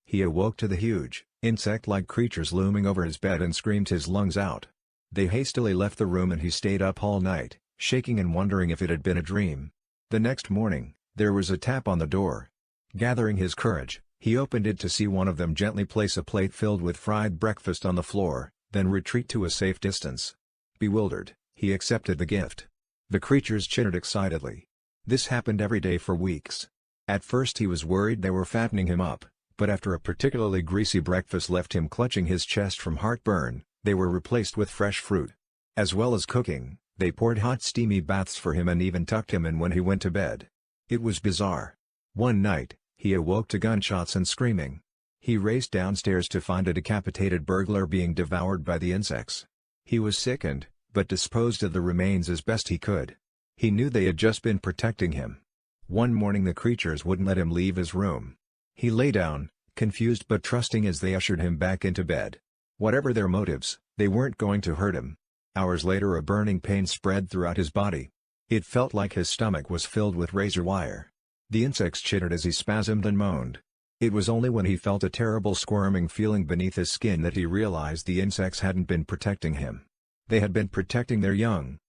He awoke to the huge, insect-like creatures looming over his bed and screamed his lungs out. They hastily left the room and he stayed up all night, shaking and wondering if it had been a dream. The next morning, there was a tap on the door. Gathering his courage, he opened it to see one of them gently place a plate filled with fried breakfast on the floor, then retreat to a safe distance. Bewildered, he accepted the gift. The creatures chittered excitedly. This happened every day for weeks. At first he was worried they were fattening him up, but after a particularly greasy breakfast left him clutching his chest from heartburn, they were replaced with fresh fruit. As well as cooking, they poured hot steamy baths for him and even tucked him in when he went to bed. It was bizarre. One night, he awoke to gunshots and screaming. He raced downstairs to find a decapitated burglar being devoured by the insects. He was sickened, but disposed of the remains as best he could. He knew they had just been protecting him. One morning the creatures wouldn't let him leave his room. He lay down, confused but trusting as they ushered him back into bed. Whatever their motives, they weren't going to hurt him. Hours later a burning pain spread throughout his body. It felt like his stomach was filled with razor wire. The insects chittered as he spasmed and moaned. It was only when he felt a terrible squirming feeling beneath his skin that he realized the insects hadn't been protecting him. They had been protecting their young,